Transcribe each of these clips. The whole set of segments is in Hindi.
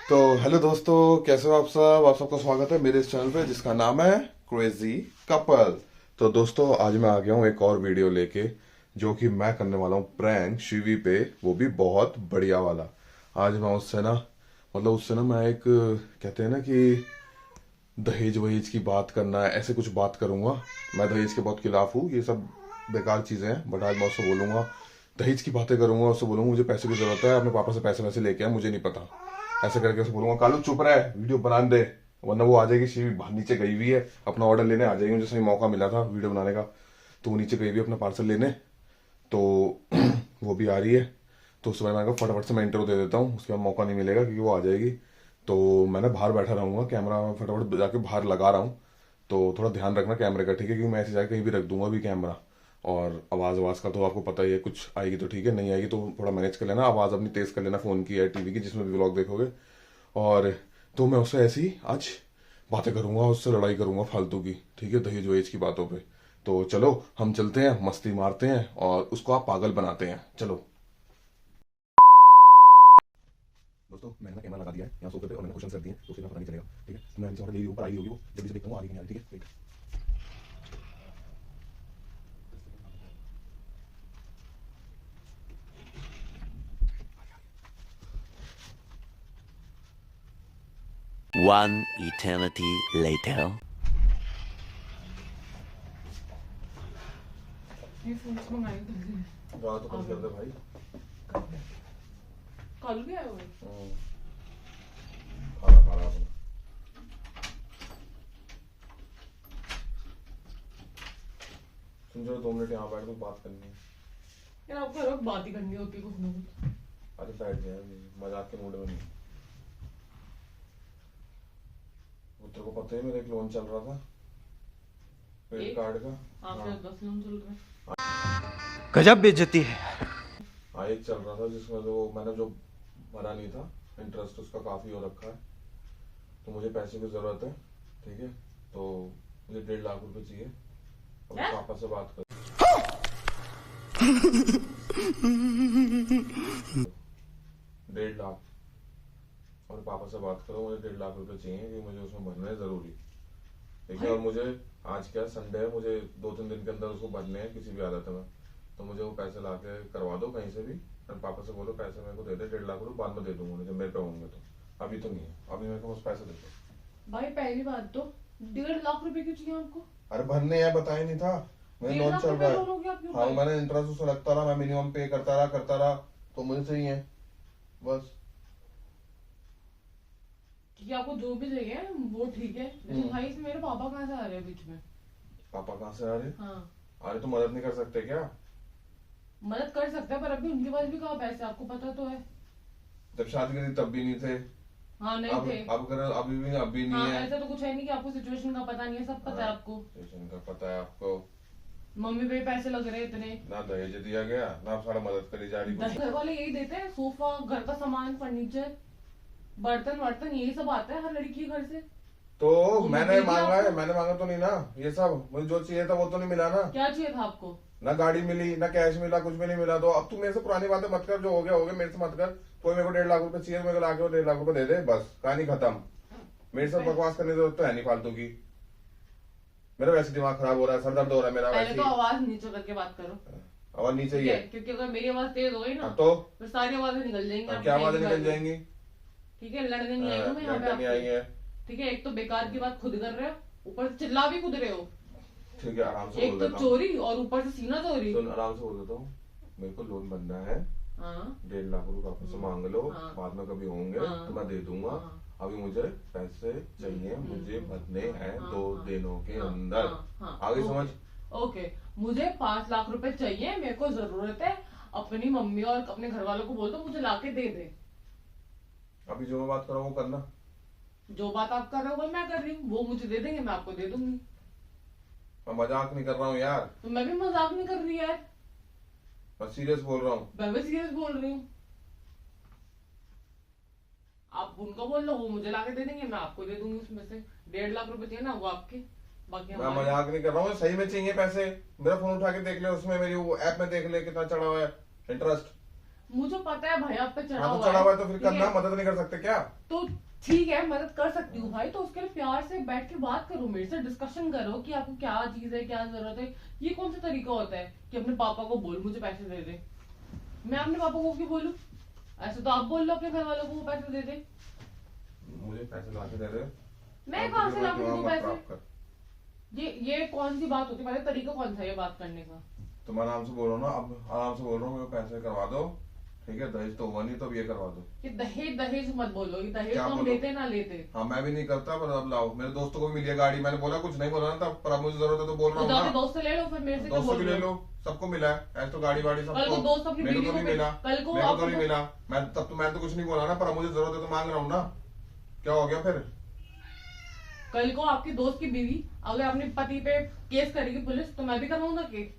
तो हेलो दोस्तों, कैसे हो आप सब। आप सबका स्वागत है मेरे इस चैनल पे जिसका नाम है क्रेजी कपल। तो दोस्तों, आज मैं आ गया हूँ एक और वीडियो लेके, जो कि मैं करने वाला हूँ प्रैंक शिवी पे, वो भी बहुत बढ़िया वाला। आज मैं उससे ना मैं एक, कहते हैं ना कि दहेज वहेज की बात करना है, ऐसे कुछ बात करूंगा। मैं दहेज के बहुत खिलाफ हूँ, ये सब बेकार चीजें हैं, बट आज मैं उससे बोलूंगा, दहेज की बातें करूंगा। उससे बोलूंगा मुझे पैसे की जरूरत है, अपने पापा से पैसे वैसे लेके आए, मुझे नहीं पता। ऐसे करके उसे बोलूंगा कालू चुप रहे, वीडियो बना दे, वरना वो आ जाएगी। शिवी बाहर नीचे गई हुई है, अपना ऑर्डर लेने आ जाएगी। मुझे सही मौका मिला था वीडियो बनाने का, तो वो नीचे गई हुई है अपना पार्सल लेने। तो वो भी आ रही है, तो उस समय मैं फटाफट से मैं इंटरव्यू दे देता हूँ, उसके बाद मौका नहीं मिलेगा क्योंकि वो आ जाएगी। तो मैंने बाहर बैठा रहूंगा, कैमरा में फटाफट जाके बाहर लगा रहा हूँ। तो थोड़ा ध्यान रखना कैमरे का, ठीक है, क्योंकि मैं ऐसी जगह कहीं भी रख दूंगा भी कैमरा। और आवाज़ आवाज़ का तो आपको पता ही है, कुछ आएगी तो ठीक है, नहीं आएगी तो थोड़ा मैनेज कर लेना, आवाज़ अपनी तेज़ कर लेना फ़ोन की या टीवी की, जिसमें भी व्लॉग देखोगे। और तो मैं उससे ऐसी आज बातें करूंगा, उससे लड़ाई करूंगा फालतू की, ठीक है, दहेज वहेज की बातों पे। तो चलो हम चलते हैं, मस्ती मारते हैं और उसको आप पागल बनाते हैं। चलो दोस्तों, मैंने ना कैमरा लगा दिया है यहाँ सोफे पे, और मैंने क्वेश्चन रख दिए हैं, तो उसके पता नहीं चलेगा, ठीक है। मैं नीचे ले ऊपर आई होगी, वो जल्दी से देखता हूँ आ रही नहीं आ रही, ठीक है, वेट। 1 eternity later. ये फ्रूट्स मंगाए थे। रात तो कर दे भाई। कल भी आए हुए। खाना खा रहा हूँ। सुन जो 2 मिनट यहाँ बैठ, कुछ बात करनी है। यार आपको हर वक्त बात ही करनी होती है कुछ ना कुछ। अरे बैठ गया, मजाक के मूड में नहीं। वो तेरे को पता है मेरा एक लोन चल रहा था क्रेडिट कार्ड का। आपके 10 लोन चल रहे हैं। गजब बेइज्जती है। हाँ, एक चल रहा था जिसमें जो मैंने जो भरा नहीं था, इंटरेस्ट उसका काफी हो रखा है। तो मुझे पैसे की जरूरत है, ठीक है। तो मुझे 1.5 लाख रुपए चाहिए, और पापा से बात कर। 1.5 लाख, और पापा से बात करो, मुझे 1.5 लाख रुपए चाहिए कि मुझे उसमें भरना है जरूरी, ठीक है। और मुझे आज क्या संडे है, मुझे 2-3 दिन के अंदर उसको भरने हैं किसी भी हालत में। तो मुझे वो पैसे ला के करवा दो कहीं से भी, और पापा से बोलो पैसे मेरे को दे दे, 1.5 लाख रुपए बाद में दे दूंगा जब मेरे पे होंगे। तो अभी तो नहीं है, अभी मेरे को बस पैसे दे दो। भाई पहली बात तो 1.5 लाख रुपए क्यों चाहिए आपको? अरे भरने हैं, बताया नहीं था, मेरा 1.5 लोन लाख चल रुपए रहा लोन हो है। गया आप क्यों हाँ, भाई? मैंने इंटरेस्ट उससे लगता रहा, मैं मिनिमम पे करता रहा, तो मुझे चाहिए बस। कि आपको जो भी चाहिए वो ठीक है, लेकिन भाई इसमें मेरे पापा कहाँ से आ रहे हैं बीच में? पापा कहाँ से आ रहे? हाँ, अरे तो मदद नहीं कर सकते क्या? मदद कर सकते हैं पर अभी उनके पास भी कहाँ पैसे, आपको पता तो है। जब शादी करी तब भी नहीं थे, हाँ नहीं अब थे। अब कर अभी भी नहीं हाँ है। ऐसा तो कुछ है नहीं कि आपको सिचुएशन का पता नहीं है, सब पता है आपको। सिचुएशन का पता है आपको। मम्मी पे पैसे लग रहे हैं इतने। ना दहेज दिया गया, ना सारा मदद करी जा रही कुछ। घर वाले यही देते हैं, सोफा, घर का सामान, फर्नीचर, बर्तन वर्तन, यही सब आता है हर लड़की के घर से। तो वो मैंने दे दिया मांगा है, आपको? मैंने मांगा तो नहीं ना ये सब, मुझे जो चाहिए था वो तो नहीं मिला ना। क्या चाहिए था आपको? ना गाड़ी मिली, ना कैश मिला, कुछ भी नहीं मिला। तो अब तू मेरे से पुरानी बातें मत कर, जो हो गया मेरे से मत कर। कोई मेरे को 1.5 लाख रुपए चाहिए, मेरे को लाके वो 1.5 लाख रुपए दे दे, बस कहानी खत्म। मेरे साथ बकवास करने की जरूरत तो है नहीं फालतू की। मेरा वैसे दिमाग खराब हो रहा है, सर दर्द हो रहा है मेरा पहले वैसे तो ही। आवाज नीचे करके बात करो, आवाज नीचे ही ठीक है। है? क्योंकि अगर मेरी आवाज तेज हो गई ना तो फिर सारी आवाजें निकल जाएंगी आपकी क्या आवाजें एक निकल बार में। जाएंगी? ठीक है, लड़ने नहीं आई हूँ मैं यहाँ पे लड़के नहीं आई आपसे, है, ठीक है? एक तो बेकार की बात खुद कर रहे हो, ऊपर से चिल्ला भी खुद रहे हो। ठीक है, आराम से एक बोल तो देता हूँ। चोरी और ऊपर से सीना चोरी। सुन, आराम से बोल देता हूँ। मेरे को लोन बनना है, हाँ 1.5 लाख रुपए आपसे मांग लो, हाँ। बाद में कभी होंगे हाँ। तो मैं दे दूंगा। हाँ। अभी मुझे पैसे चाहिए, मुझे भरने हैं हाँ, 2 हाँ, दिनों के हाँ, अंदर। हाँ, आगे ओके, समझ। ओके, मुझे 5 लाख रुपए चाहिए, मेरे को जरूरत है। अपनी मम्मी और अपने घर वालों को बोल दो मुझे लाके दे दे। अभी जो मैं बात कर रहा हूँ वो करना। जो बात आप कर रहे हो वो मैं कर रही हूँ, वो मुझे दे देंगे, मैं आपको दे दूंगी। मैं मजाक नहीं कर रहा हूँ यार, तो मैं भी मजाक नहीं कर रही यार, मैं सीरियस बोल रहा हूँ। मैं भी सीरियस बोल रही हूँ। आप उनको बोल लो, वो मुझे लाके दे देंगे, मैं आपको दे दूंगी। उसमें से 1.5 लाख रुपए चाहिए ना, वो आपके, बाकी मैं हमारे। मजाक नहीं कर रहा हूँ, सही में चाहिए पैसे। मेरा फोन उठा के देख ले, उसमें मेरी वो ऐप में देख ले कितना चढ़ा हुआ है इंटरेस्ट। मुझे पता है भाई आप पे चढ़ा हाँ तो हुआ चढ़ा हुआ है तो फिर ठीक करना, है? मदद नहीं कर सकते क्या? तो ठीक है, मदद कर सकती हूँ भाई, तो उसके लिए प्यार से बैठ के बात करो, मेरे से डिस्कशन करो कि आपको क्या चीज है, क्या जरूरत है। ये कौन सा तरीका होता है कि अपने पापा को बोल मुझे पैसे दे दे? मैं अपने पापा को क्यों बोलूं? ऐसे तो आप बोल लो अपने घर वालों को वो पैसे दे दे। मुझे पैसे ला के दे रहे हो? मैं अब कहाँ तो से फिर लाऊंगी मैं वो मत पैसे? प्राप्त कर। ये कौन सी बात होती है? पहले तरीका कौन सा है ये बात करने का? तुम आराम से बोल रहा हूँ ना, अब आराम से बोल रहा हूँ, पैसे करवा दो, ठीक है? दहेज तो हुआ नहीं तो अब ये करवा दो। कि दहेज दहेज मत बोलो, कि दहेज क्या तो हम बोलो? लेते ना लेते। हाँ मैं भी नहीं करता, पर अब लाओ। मेरे दोस्तों को भी मिली है गाड़ी, मैंने बोला कुछ नहीं बोला ना तब, पर अब मुझे जरूरत है तो बोल रहा तो हूँ जाके ना। दोस्त से ले लो, फिर मेरे से क्यों दोस्तों बोल भी ले रहे लो, हो? सबको मिला है ऐसे तो, गाड़ी वाड़ी कल को सबको। दोस्त अपनी मेरे को बीवी तो को नहीं मिला, कल को मेरे को तो आप नहीं मिला। मैं तब तो मैं तो कुछ नहीं बोला ना, पर अब मुझे जरूरत है तो मांग रहा हूँ ना। क्या हो गया फिर? कल को आपकी दोस्त की बीवी अगर अपने पति पे केस करेगी पुलिस, तो मैं भी करवाऊंगा केस।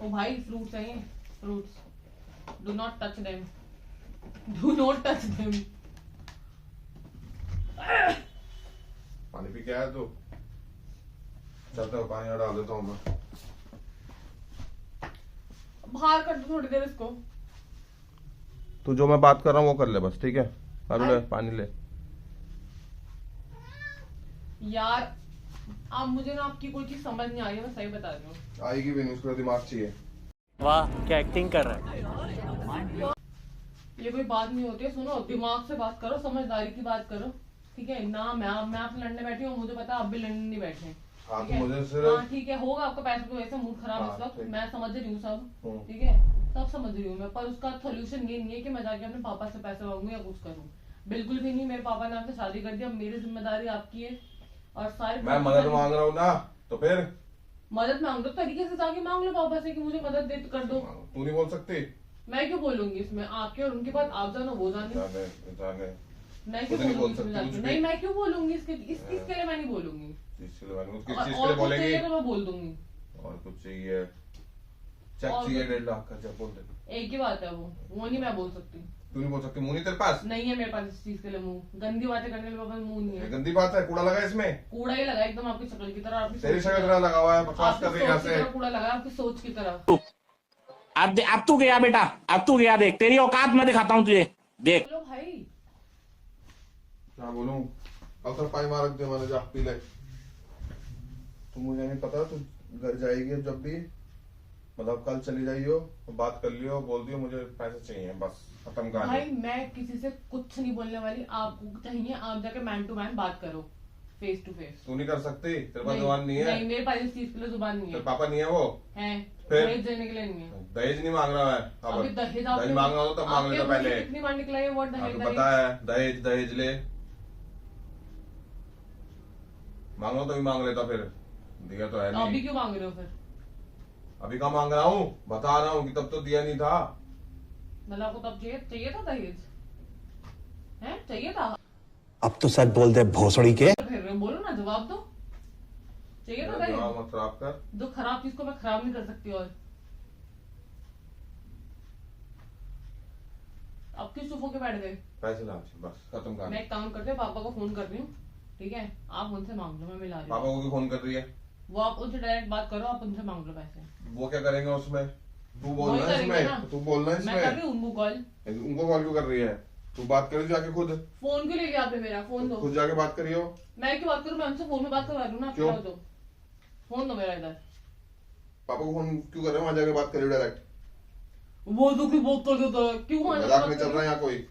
ओ भाई फ्रूट्स हैं ये, fruits, do not touch them, do not touch them. पानी पी के आया तू? चलते हो, पानी और डाल देता हूँ मैं। बाहर कर दो थोड़ी देर इसको। तू जो मैं बात कर रहा हूँ वो कर ले बस, ठीक है? अब ले अरे। पानी ले। यार अब मुझे ना आपकी कोई चीज समझ नहीं आ रही है, मैं सही बता रही हूँ। आएगी भी नहीं, उसको दिमाग चाहिए। वाह क्या एक्टिंग कर रहा है। ये कोई बात नहीं होती है, सुनो दिमाग से बात करो, समझदारी की बात करो, ठीक है ना? मैं आपसे लड़ने बैठी हूँ, मुझे पता है आप भी लड़ने नहीं बैठे हैं, हाँ ठीक तो है? मुझे सिर्फ हाँ ठीक है, होगा आपका पैसे तो वैसे मूड खराब हाँ, इस वक्त, ठीक। मैं समझ रही हूँ सब, हम्म। ठीक है? सब समझ रही हूँ मैं, पर उसका सोल्यूशन ये नहीं है कि मैं जाके अपने पापा से पैसे मांगू या कुछ करूँ। बिल्कुल भी नहीं, मेरे पापा ने आपसे शादी कर दी, अब मेरी जिम्मेदारी आपकी है। और सारे मैं मदद मांग रहा हूँ ना, तो फिर मदद मांग दो, तरीके से जाके मांग लो पापा से कि मुझे मदद दे कर दो। तू नहीं बोल सकती? मैं क्यों बोलूंगी इसमें? आपके और उनके बाद आप जानो वो जाने। जाने जाने। मैं क्यों कुछ नहीं बोलूंगी बोल इसमें सकती, जाके? कुछ नहीं भी। मैं क्यों बोलूंगी इसके इस चीज के लिए मैं नहीं बोलूंगी। किस चीज के लिए और के लिए कुछ बोलेगी? चाहिए तो मैं बोल दूंगी। और कुछ चाहिए? चेक और चाहिए कुछ- 1.5 लाख का, जब बोल दे। एक ही बात है वो नहीं मैं बोल सकती। तू नहीं बोल सकती? मुंह नहीं तेरे पास? नहीं है मेरे पास इस चीज के लिए मुंह, गंदी बातें करने के लिए मेरे पास मुंह नहीं ये है। गंदी बात है, कूड़ा लगा इसमें? कूड़ा ही लगा एकदम आपकी शक्ल की तरह, आपकी तेरी सोच की शक्ल तरह। लगा हुआ है, बकवास आपकी कर रही है यहाँ सोच की से। तरह कूड़ा लगा, आपकी सोच की तरह। अब तू गया बेटा, अब तू गया, देख तेरी औकात मैं दिखाता हूँ तुझे, देख। बोलो भाई। क्या बोलूं? अब तो पाई मार दे, मैंने जा पी ले। तू मुझे नहीं पता, तू घर जाएगी अब जब भी, मतलब कल चली जाइयो, बात कर लियो, बोल दियो मुझे पैसे चाहिए, बस खत्म भाई कहानी। मैं किसी से कुछ नहीं बोलने वाली, आपको चाहिए आप जाके मैन टू मैन बात करो, फेस टू फेस। तू नहीं कर सकती? तेरे पास जुबान नहीं है? नहीं मेरे पास इस चीज के लिए जुबान नहीं तेरे है। पापा नहीं है वो? है फिर? दहेज देने के लिए नहीं है। दहेज नहीं मांग रहा है अब। अभी दहेज दहेज मांग रहा हो तब मांग लेता पहले। कितनी बार निकला ये वर्ड हाँ दहेज तो दहेज? पता है, दहेज दहेज ले मांगो तो भी मांग लेता, फिर दिया तो है तो अभी नहीं। क्यों मांग रहे हो फिर? अभी कहाँ मांग रहा हूँ, बता रहा हूँ कि तब तो दिया नहीं था। मतलब आपको तब चाहिए था दहेज? है चाहिए था? अब तो सच बोल दे भोसड़ी के। फिर बोलो ना, जवाब दो। चाहिए था मेरा दिमाग दहेज? मत खराब कर। जो खराब चीज को मैं खराब नहीं कर सकती। और अब किस चुप होके बैठ गए? पैसे ला बस, खत्म मैं कहानी। एक काम करते हैं, पापा को फोन कर रही हूँ, ठीक है? आप उनसे मांग लो, मैं मिला रही पापा हूँ। को क्यों फोन कर रही है? वो आप उनसे डायरेक्ट बात करो, आप उनसे मांग लो पैसे। वो क्या करेंगे उसमें? तू वही बोलना करेंगे ना। इसमें, तू बोलना मैं कर रही इसमें। हूँ उनको कॉल। उनको कॉल क्यों कर रही है? तू बात करी जाके खुद, फोन क्यों ले लिया आपने मेरा? फोन दो। खुद जाके बात करियो। मैं क्यों बात करूँ? मैं उनसे फोन में बात करवा रही हूँ ना। क्यों? दो फोन दो मेरा इधर। पापा को फोन क्यों कर रहे हो? वहां जाके बात करियो डायरेक्ट। वो तो की बहुत कर देता है, क्यों वहां जाके मजाक बात नहीं चल करूं? रहा यहाँ कोई।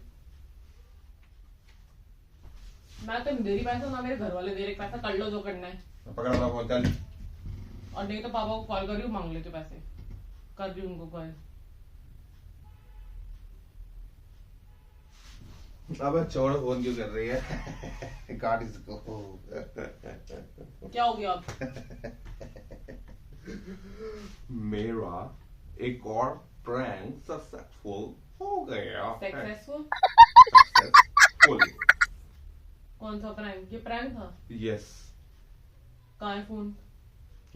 मैं तो नहीं दे रही पैसा, ना मेरे घर वाले दे रहे पैसा, कर लो जो करना है। पकड़ रहा फोन, चल। और नहीं तो पापा को कॉल कर रही हूँ, मांग लेते पैसे। कर रही हूँ उनको कॉल। अबे छोड़, फोन क्यों कर रही है? काट इसको। क्या हो गया अब? मेरा एक और प्रैंक सक्सेसफुल हो गया है। सक्सेसफुल? सक्सेसफुल। कौन सा प्रैंक? ये प्रैंक था? यस। कहाँ है फोन?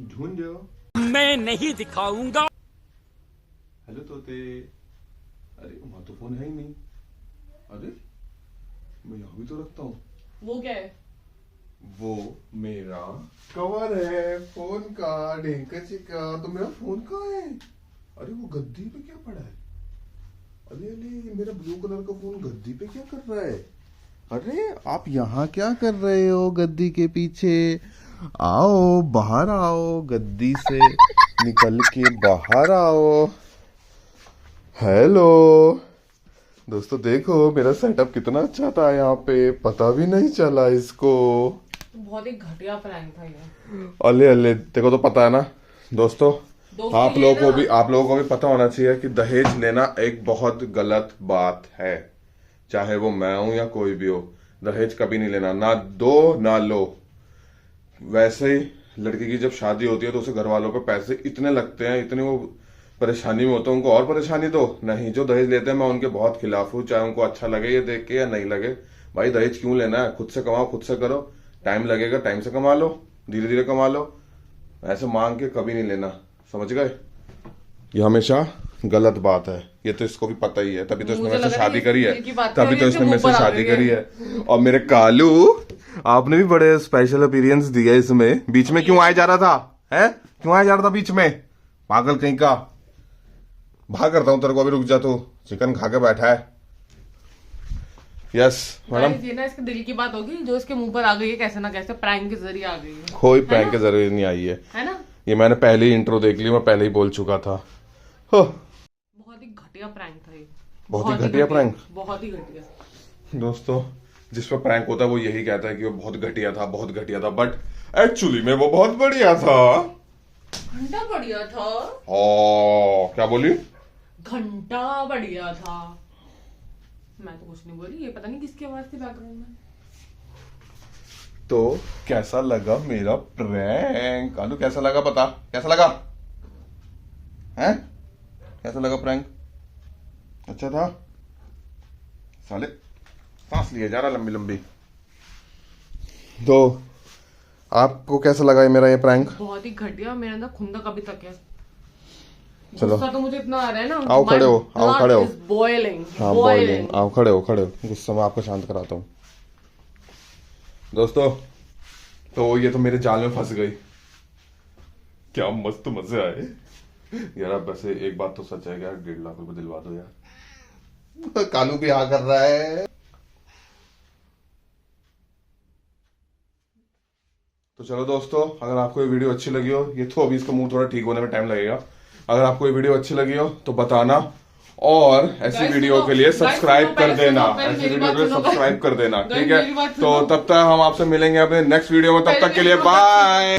ढूंढो। मैं नहीं दिखाऊंगा। हेलो तोते। अरे वहां तो फोन है ही नहीं। अरे मैं यहाँ भी तो रखता हूँ। वो क्या है? वो मेरा कवर है फोन का, ढेंका चिका। तो मेरा फोन कहाँ है? अरे वो गद्दी पे क्या पड़ा है? अरे अरे मेरा ब्लू कलर का फोन गद्दी पे क्या कर रहा है? अरे आप यहाँ क्या कर रहे हो गद्दी के पीछे? आओ बाहर आओ, गद्दी से निकल के बाहर आओ। हेलो दोस्तों, देखो मेरा सेटअप कितना अच्छा था यहाँ पे, पता भी नहीं चला इसको। बहुत ही घटिया प्रैंक था ये। अले अले, देखो तो पता है ना दोस्तों, दोस्तों, आप ये लोगों को ना- भी आप लोगों को भी पता होना चाहिए कि दहेज लेना एक बहुत गलत बात है। चाहे वो मैं हूं या कोई भी हो, दहेज कभी नहीं लेना, ना दो ना लो। वैसे ही लड़की की जब शादी होती है तो उसे घर वालों पे पैसे इतने लगते हैं, इतने वो परेशानी में होते हैं, उनको और परेशानी दो। नहीं, जो दहेज लेते हैं मैं उनके बहुत खिलाफ हूँ, चाहे उनको अच्छा लगे ये देख के या नहीं लगे। भाई दहेज क्यों लेना है? खुद से कमाओ, खुद से करो। टाइम लगेगा, टाइम से कमा लो, धीरे धीरे कमा लो। ऐसे मांग के कभी नहीं लेना, समझ गए? ये हमेशा गलत बात है। ये तो इसको भी पता ही है, तभी तो इसने मुझे मेरे से लग रहा है शादी ये करी है, दिल की बात तभी है, तो ये इसने मुंह मेरे से पर आ शादी गई है। करी है। और मेरे कालू, आपने भी बड़े स्पेशल अपीयरेंस दिया इसमें। बीच में क्यों आया जा रहा था? है क्यों आया जा रहा था बीच में? पागल कहीं का। भाग करता हूं तेरे को, अभी रुक जा, तू चिकन खा के बैठा है। यस मैडम, Guys, ये ना इसके दिल की बात होगी जो इसके मुंह पर आ गई है, कैसे ना कैसे प्रैंक के जरिए आ गई है। कोई प्रैंक के जरूरी नहीं आई है ना? ये मैंने पहले ही इंट्रो देख ली, मैं पहले ही बोल चुका था। हो, बहुत ही घटिया प्रैंक था ये। बहुत ही घटिया prank? बहुत ही घटिया। दोस्तों जिस पर प्रैंक होता है वो यही कहता है कि वो बहुत घटिया था, बहुत घटिया था, बट एक्चुअली में वो बहुत बढ़िया था। घंटा बढ़िया था। ओ, क्या बोली? घंटा बढ़िया था। मैं तो कुछ नहीं बोली, ये पता नहीं किसकी आवाज थी बैकग्राउंड में। तो कैसा लगा मेरा प्रैंक? कालू कैसा लगा बता, कैसा लगा? हैं? कैसा लगा प्रैंक? अच्छा था? साले सांस लिए जा रहा लंबी लंबी। तो आपको कैसा लगा ये मेरा ये प्रैंक? बहुत ही घटिया। मेरे अंदर खुंदक अभी तक है। चलो। गुस्सा तो मुझे इतना आ रहा है ना। आओ खड़े हो, आओ खड़े हो। बॉइलिंग। हाँ बॉइलिंग, आओ खड़े हो, खड़े हो, गुस्सा में आपको शांत कराता हूँ। दोस्तों तो ये तो मेरे जाल में फंस गई। क्या मस्त मजे आए यार। अब वैसे एक बात तो सच है यार, 1.5 लाख रुपए दिलवा दो यार। कालू भी हाँ कर रहा है। तो चलो दोस्तों, अगर आपको ये वीडियो अच्छी लगी हो, ये तो अभी इसका मुंह थोड़ा ठीक होने में टाइम लगेगा। अगर आपको ये वीडियो अच्छी लगी हो तो बताना, और ऐसी Guys, वीडियो सुनो, के लिए guys, सब्सक्राइब सुनो, कर पहले देना, सुनो, पहले ऐसी मेरी वीडियो बात के लिए सुनो, सब्सक्राइब कर देना, guys, ठीक है? मेरी बात तो सुनो। तब तक हम आपसे मिलेंगे अपने नेक्स्ट वीडियो में, तब तक के लिए बाय।